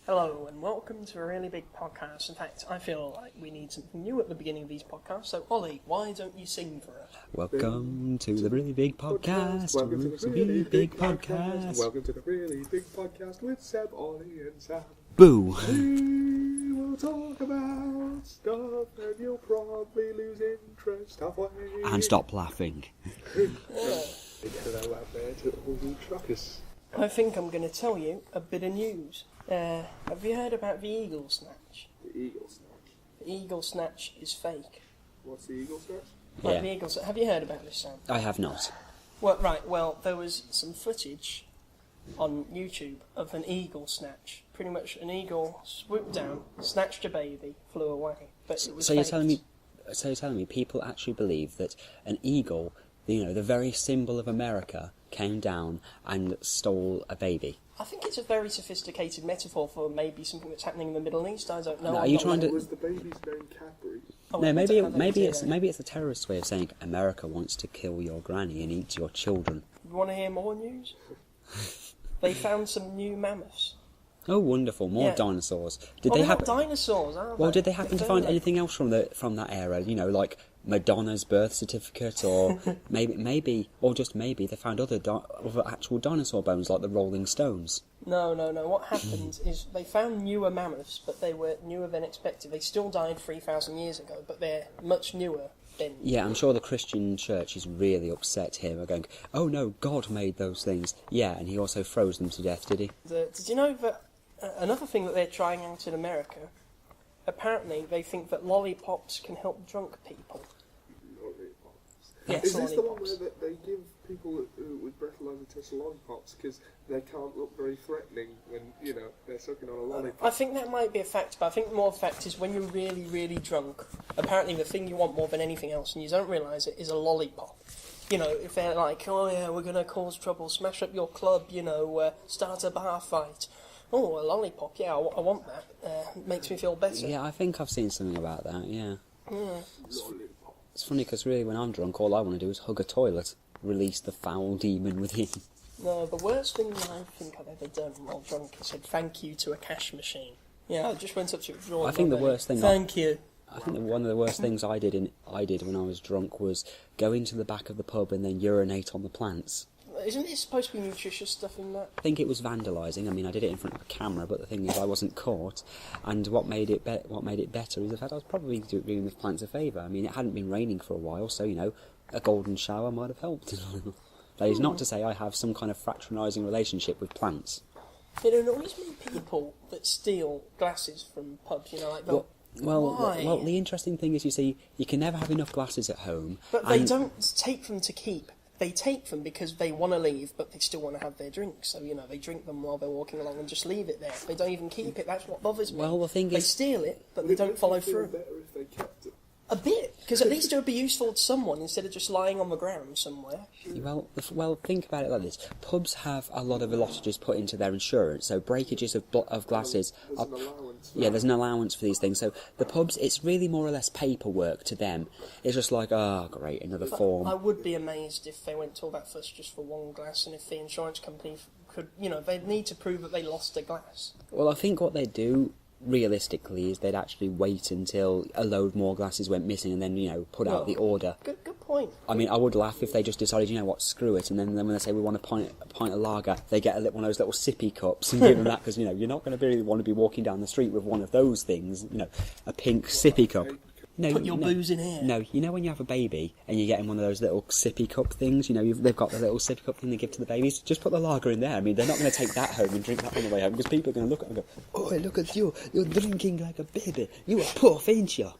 Hello and welcome to a really big podcast. In fact, I feel like we need something new at the beginning of these podcasts. So, Ollie, why don't you sing for us? Welcome to the really big podcast. Welcome to the really big podcast. Welcome to the really big podcast with Sam, Oly and Sam. Boo! We will talk about stuff and you'll probably lose interest halfway. And stop laughing. Get that out there to all you truckers. I think I'm going to tell you a bit of news. Have you heard about the eagle snatch? The eagle snatch. The eagle snatch is fake. What's the eagle snatch? Like Yeah. the eagle. Have you heard about this, Sam? I have not. Well, there was some footage on YouTube of an eagle snatch. Pretty much an eagle swooped down, snatched a baby, flew away. But it was So you're faked. telling me people actually believe that an eagle, the very symbol of America, came down and stole a baby? I think it's a very sophisticated metaphor for maybe something that's happening in the Middle East. I don't know. No, I'm are you not trying like- to- Was the baby's name Cadbury? Oh, No, I don't know maybe that it's either. maybe it's a terrorist way of saying America wants to kill your granny and eat your children. You want to hear more news? They found some new mammoths. Oh, wonderful! More Yeah. dinosaurs. They're not dinosaurs, are they? Well, did they happen to They're find like- anything else from that era? You know, like Madonna's birth certificate, or maybe, or just maybe they found other actual dinosaur bones, like the Rolling Stones. No. What happened is they found newer mammoths, but they were newer than expected. They still died 3,000 years ago, but they're much newer than... Yeah, I'm sure the Christian church is really upset here. They're going, "Oh no, God made those things." Yeah, and he also froze them to death, did he? Did you know that another thing that they're trying out in America, apparently they think that lollipops can help drunk people. Yes, Is this the one lollipops. where they give people with breathalyzer lollipops because they can't look very threatening when, they're sucking on a lollipop? I think that might be a fact, but I think more of a fact is when you're really, really drunk, apparently the thing you want more than anything else, and you don't realise it, is a lollipop. You know, if they're like, oh yeah, we're going to cause trouble, smash up your club, start a bar fight. Oh, a lollipop, yeah, I want that. It makes me feel better. Yeah, I think I've seen something about that. Yeah, Lollipop. it's funny because really, when I'm drunk, all I want to do is hug a toilet, release the foul demon within. No, the worst thing I think I've ever done while drunk is said thank you to a cash machine. Yeah, I just went up to it. I think the worst thing. Thank you. I think that one of the worst things I did when I was drunk was go into the back of the pub and then urinate on the plants. Isn't it supposed to be nutritious stuff in that? I think it was vandalising. I mean, I did it in front of a camera, but the thing is, I wasn't caught. And what made it better is the fact I was probably doing the plants a favour. I mean, it hadn't been raining for a while, so a golden shower might have helped. That is not to say I have some kind of fraternising relationship with plants. It annoys me people that steal glasses from pubs. Like that. Why? Well, the interesting thing is, you see, you can never have enough glasses at home. But they don't take them to keep. They take them because they want to leave, but they still want to have their drink. So, they drink them while they're walking along and just leave it there. They don't even keep it. That's what bothers me. Well, the thing they is... steal it, but they don't follow through. Better if they kept it. A bit, because at least it would be useful to someone instead of just lying on the ground somewhere. Well, think about it like this. Pubs have a lot of velocities put into their insurance, so breakages of glasses... There's an allowance. Yeah, there's an allowance for these things. So the pubs, it's really more or less paperwork to them. It's just like, oh, great, another form. I would be amazed if they went to all that fuss just for one glass, and if the insurance company could, they'd need to prove that they lost a glass. Well, I think what they'd do, realistically, is they'd actually wait until a load more glasses went missing and then, put out the order. Good point. I mean, I would laugh if they just decided, screw it, and then when they say we want a pint of lager, they get one of those little sippy cups and give them that, because, you're not going to really want to be walking down the street with one of those things, a pink sippy cup. No, Put your booze in here. No, when you have a baby and you're getting one of those little sippy cup things, they've got the little sippy cup thing they give to the babies, just put the lager in there. I mean, they're not going to take that home and drink that on the way home, because people are going to look at it and go, oh, look at you, you're drinking like a baby, you a puff, ain't you?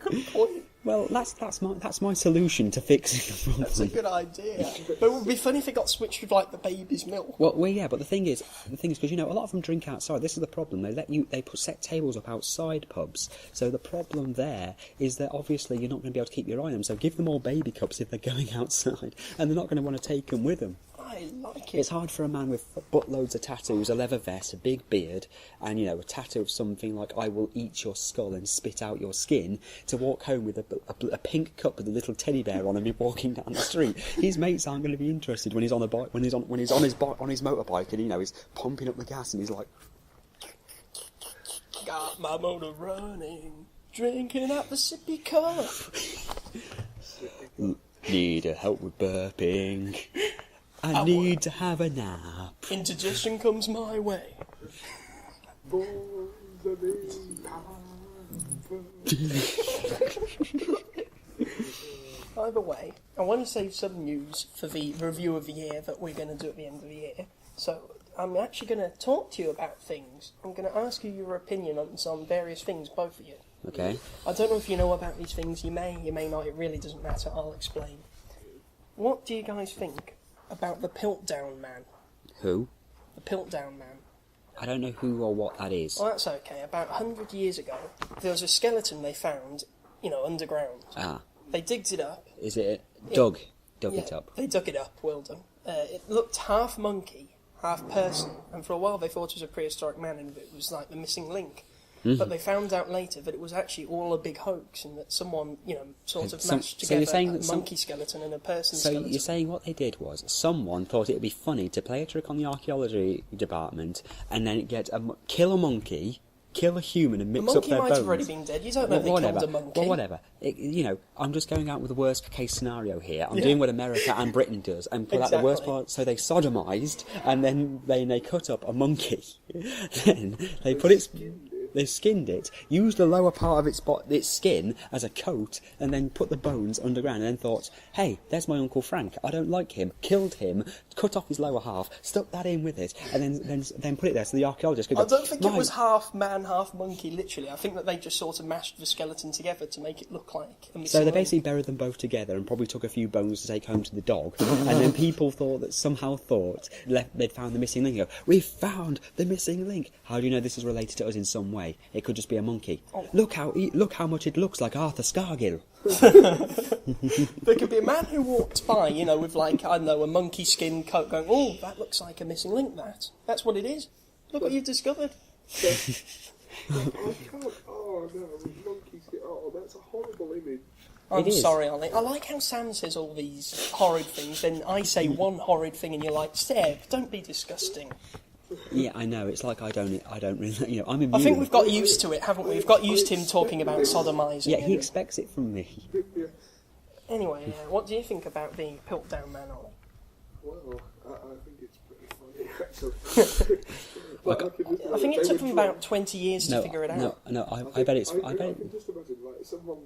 Good point. Well, that's my solution to fixing the problem. That's a good idea. But it would be funny if it got switched with, the baby's milk. Well, yeah, but the thing is, because a lot of them drink outside. This is the problem. They put set tables up outside pubs. So the problem there is that obviously you're not going to be able to keep your eye on them. So give them all baby cups if they're going outside, and they're not going to want to take them with them. I like it. It's hard for a man with buttloads of tattoos, a leather vest, a big beard, and, you know, a tattoo of something like "I will eat your skull and spit out your skin," to walk home with a pink cup with a little teddy bear on and be walking down the street. His mates aren't going to be interested when he's on a bike, when he's on his motorbike, and, you know, he's pumping up the gas and he's like, got my motor running, drinking out the sippy cup. need help with burping. I need to have a nap. Indigestion comes my way. Either way, I want to save some news for the review of the year that we're going to do at the end of the year. So I'm actually going to talk to you about things. I'm going to ask you your opinion on some various things, both of you. Okay. I don't know if you know about these things. You may not. It really doesn't matter. I'll explain. What do you guys think about the Piltdown Man? Who? The Piltdown Man. I don't know who or what that is. Well, that's okay. About 100 years ago, there was a skeleton they found, underground. Ah. They digged it up. Is it Dug it up? They dug it up, well done. It looked half monkey, half person, and for a while they thought it was a prehistoric man and it was like the missing link. Mm-hmm. But they found out later that it was actually all a big hoax and that someone, sort of mashed together a monkey skeleton and a person skeleton. So you're saying what they did was someone thought it would be funny to play a trick on the archaeology department and then kill a monkey, kill a human and mix up their bones. The monkey might have already been dead. You don't know they killed a monkey. Well, whatever. I'm just going out with the worst case scenario here. I'm doing what America and Britain does and pull out the worst part. So they sodomised and then they cut up a monkey. Then they put They skinned it, used the lower part of its skin as a coat, and then put the bones underground, and then thought, hey, there's my Uncle Frank, I don't like him, killed him, cut off his lower half, stuck that in with it, and then put it there so the archaeologist could go, I don't think it was half man, half monkey, literally. I think that they just sort of mashed the skeleton together to make it look like a missing So they link. basically buried them both together and probably took a few bones to take home to the dog, and then people somehow thought they'd found the missing link. Go, we found the missing link. How do you know this is related to us in some way? It could just be a monkey. Oh. Look how much it looks like Arthur Scargill. There could be a man who walked by, with a monkey skin coat going, oh, that looks like a missing link, that's what it is. Look what you've discovered. I can't, oh no, monkey skin, oh, that's a horrible image. I'm sorry, Ollie. I like how Sam says all these horrid things, then I say one horrid thing and you're like, Seb, don't be disgusting. Yeah, I know. It's like I don't really, I'm immune. I think we've got used to it, haven't we? We've got used to him talking about sodomising. Yeah, he expects it from me. Anyway, what do you think about the Piltdown Man, Ollie? Well, I think it's pretty funny, actually. I think it took them about 20 years to figure it out. No, I bet it's... I can just imagine, someone,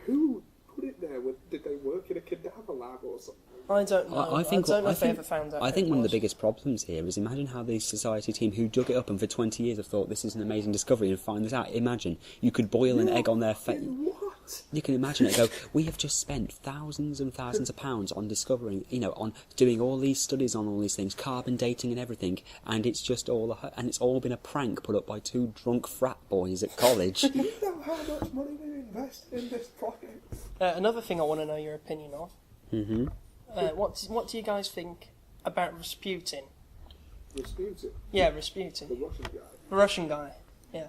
who put it there? Did they work in a cadaver lab or something? I don't know. I don't know if they ever found out. I think one of the biggest problems here is imagine how the society team who dug it up and for 20 years have thought this is an amazing discovery and find this out. Imagine you could boil an egg on their face. What? You can imagine it. Go. We have just spent thousands and thousands of pounds on discovering, on doing all these studies on all these things, carbon dating and everything, and it's just it's all been a prank put up by two drunk frat boys at college. Do you know how much money they invested in this project? Another thing I want to know your opinion of. Mm-hmm. What do you guys think about Rasputin? Rasputin? Yeah, Rasputin. The Russian guy? The Russian guy, yeah.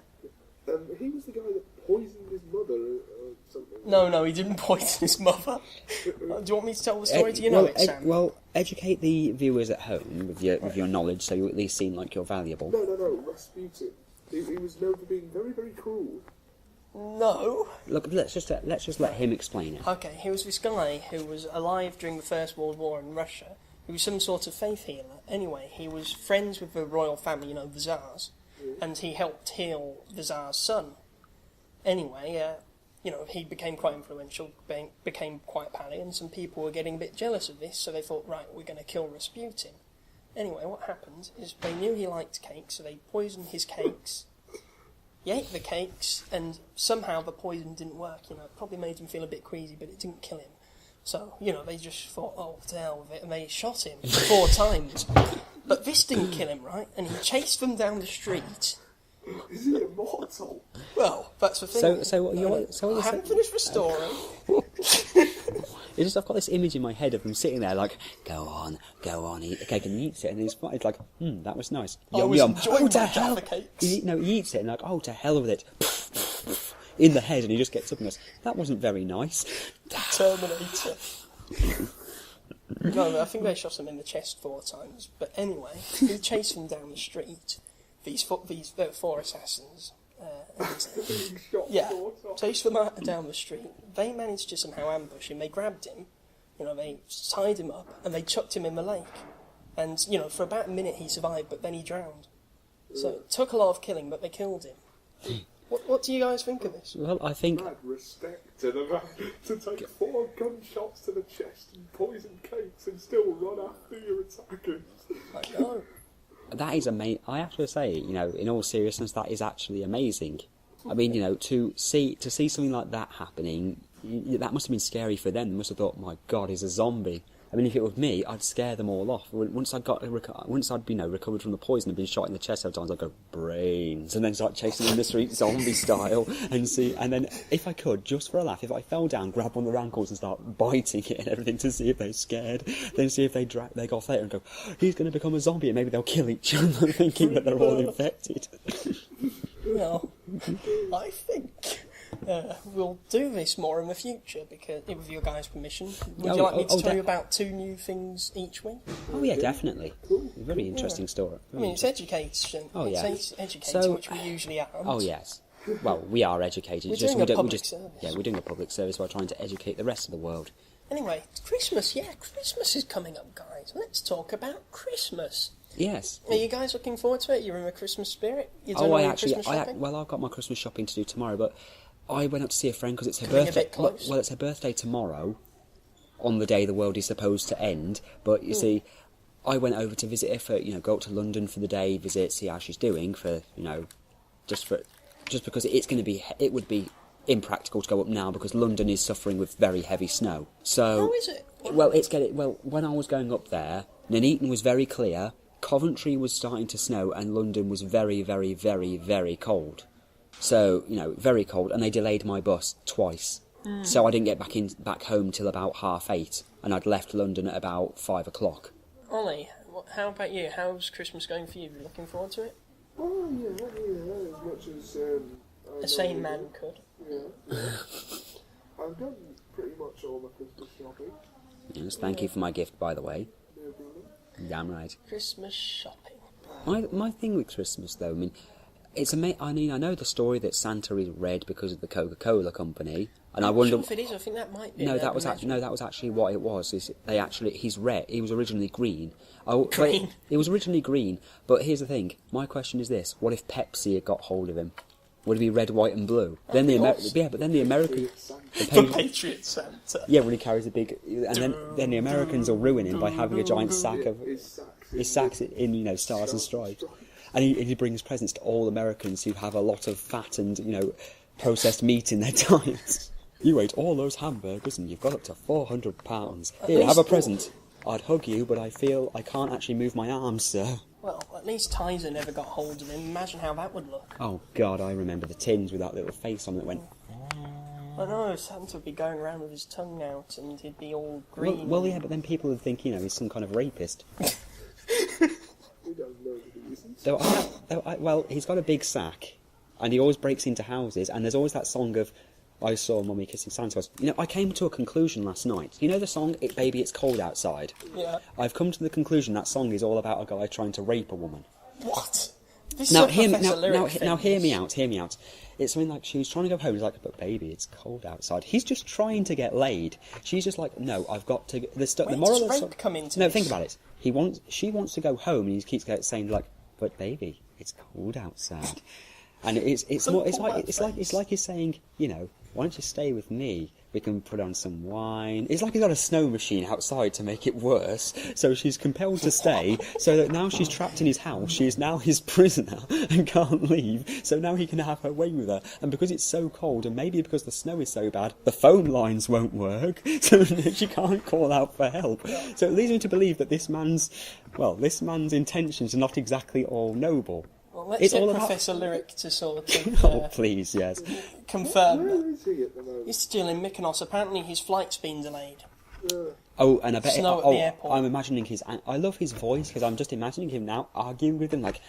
He was the guy that poisoned his mother or something. No, he didn't poison his mother. Do you want me to tell the story? Do you know it, Sam? Well, educate the viewers at home with your knowledge so you at least seem like you're valuable. No, Rasputin. He was known for being very, very cruel. No. Look, let's just let him explain it. Okay, he was this guy who was alive during the First World War in Russia. He was some sort of faith healer. Anyway, he was friends with the royal family, the Tsars, and he helped heal the Tsar's son. Anyway, he became quite influential, became quite pally, and some people were getting a bit jealous of this, so they thought, right, we're going to kill Rasputin. Anyway, what happened is they knew he liked cakes, so they poisoned his cakes. He ate the cakes, and somehow the poison didn't work, It probably made him feel a bit queasy, but it didn't kill him. So, they just thought, oh, to hell with it, and they shot him 4 times. But this didn't kill him, right? And he chased them down the street. Is he immortal? Well, that's the thing. So what I haven't finished the story. It's just I've got this image in my head of him sitting there like, go on, eat the cake, and he eats it, and it's like, that was nice. Yum yum. Oh, to hell! He eats it, and like, oh, to hell with it. In the head, and he just gets up and goes, that wasn't very nice. Terminator. No, I think they shot him in the chest 4 times. But anyway, he chased him down the street. These 4 assassins. Chased them down the street. They managed to somehow ambush him. They grabbed him. They tied him up and they chucked him in the lake. And for about a minute he survived, but then he drowned. So it took a lot of killing, but they killed him. What do you guys think of this? Well, I think... Mad respect to the man to take 4 gunshots to the chest and poison cakes and still run after your attackers. I know. That is amazing. I have to say, in all seriousness, that is actually amazing. I mean, to see something like that happening, that must have been scary for them. They must have thought, my God, he's a zombie. I mean, if it was me, I'd scare them all off. Once I'd recovered from the poison and been shot in the chest several times, I'd go, brains, and then start chasing in the street zombie style, and then, if I could, just for a laugh, if I fell down, grab one of their ankles and start biting it and everything to see if they're scared, then see if they go off later and go, he's going to become a zombie, and maybe they'll kill each other, thinking that they're all infected. No, I think... we'll do this more in the future, because with your guys' permission. Would you like me to tell you about 2 new things each week? Oh yeah, definitely. Very interesting story. It's education. Oh yeah, it's educating, which we usually aren't. Oh yes. Well, we are educated. We're doing a public service. Yeah, we're doing a public service while trying to educate the rest of the world. Anyway, Christmas. Yeah, Christmas is coming up, guys. Let's talk about Christmas. Yes. Are you guys looking forward to it? You're in the Christmas spirit? You're doing Christmas shopping? Well, I've got my Christmas shopping to do tomorrow, but I went up to see a friend because it's her birthday. Well, it's her birthday tomorrow, on the day the world is supposed to end. But you see, I went over to visit her for go up to London for the day, see how she's doing just because it would be impractical to go up now because London is suffering with very heavy snow. So, how is it? Well, when I was going up there, Nuneaton was very clear, Coventry was starting to snow, and London was very, very, very, very cold. So, very cold, and they delayed my bus twice. So I didn't get back home till about 8:30, and I'd left London at about 5 o'clock. Ollie, how about you? How's Christmas going for you? Are you looking forward to it? Oh, yeah, as much as... a sane man could. Yeah. I've done pretty much all my Christmas shopping. Yes, thank you for my gift, by the way. No problem. Damn right. Christmas shopping. My thing with Christmas, though, I know the story that Santa is red because of the Coca-Cola company, and I wonder if it is. I think that might be. That was actually what it was. He's red. He was originally green. Green. He was originally green, but here's the thing. My question is this: what if Pepsi had got hold of him? Would it be red, white, and blue? But then the American, the Patriot Santa. Yeah, when he carries a big, and then the Americans will ruin him by having a giant sack of his sacks in stars and stripes. And he brings presents to all Americans who have a lot of fat and, processed meat in their diets. You ate all those hamburgers and you've got up to 400 pounds. Here, have a present. I'd hug you, but I feel I can't actually move my arms, sir. Well, at least Tizer never got hold of him. Imagine how that would look. Oh, God, I remember the tins with that little face on that went... I know, Santa would be going around with his tongue out and he'd be all green. Well, yeah, but then people would think, he's some kind of rapist. We don't know the reasons. Well, he's got a big sack, and he always breaks into houses, and there's always that song of, I saw Mummy kissing Santa. I came to a conclusion last night. You know the song, Baby, It's Cold Outside? Yeah. I've come to the conclusion that song is all about a guy trying to rape a woman. What? Now, hear me out. It's something like, she was trying to go home, he's like, but baby, it's cold outside. He's just trying to get laid. She's just like, no, I've got to... The moral of rape come into No, this? think about it. She wants to go home, and he keeps saying, like, but baby, it's cold outside. And it's like he's saying, why don't you stay with me? We can put on some wine. It's like he's got a snow machine outside to make it worse. So she's compelled to stay, so that now she's trapped in his house. She is now his prisoner and can't leave. So now he can have her way with her. And because it's so cold, and maybe because the snow is so bad, the phone lines won't work. So she can't call out for help. So it leads me to believe that this man's intentions are not exactly all noble. Well, let's get Professor Lyric to sort of... oh, please, yes. Confirm. Where is he at the moment? He's still in Mykonos. Apparently his flight's been delayed. Oh, and I bet Snow at the airport. I'm imagining I love his voice because I'm just imagining him now arguing with him like,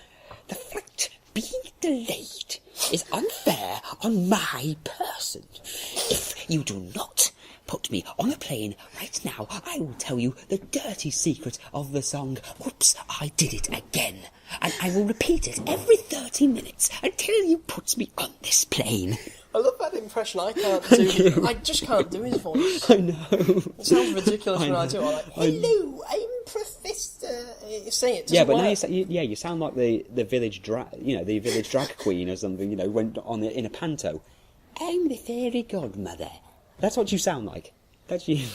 the flight being delayed is unfair on my person. If you do not put me on a plane right now, I will tell you the dirty secret of the song, Whoops, I Did It Again. And I will repeat it every 30 minutes until you put me on this plane. I love that impression. I can't do. I just can't do his voice. I know. It sounds ridiculous when I do it. I'm like, hello, I'm Professor. Say it. Yeah, but work. now you sound like the village the village drag queen or something. Went in a panto. I'm the fairy godmother. That's what you sound like. That's you.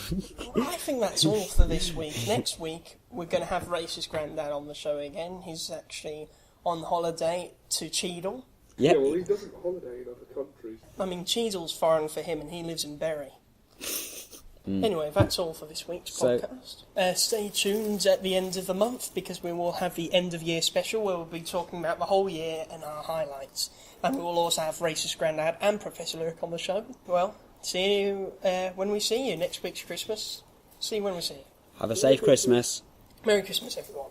Well, I think that's all for this week. Next week we're going to have Racist Grandad on the show again. He's actually on holiday to Cheadle. Yep. Yeah, well, he doesn't holiday in other countries. I mean, Cheadle's foreign for him, and he lives in Bury. Anyway, that's all for this week's podcast. Stay tuned at the end of the month, because we will have the end of year special where we'll be talking about the whole year and our highlights. And we will also have Racist Grandad and Professor Lyric on the show. Well, see you when we see you. Next week's Christmas. See you when we see you. Have a safe Christmas. Merry Christmas, everyone.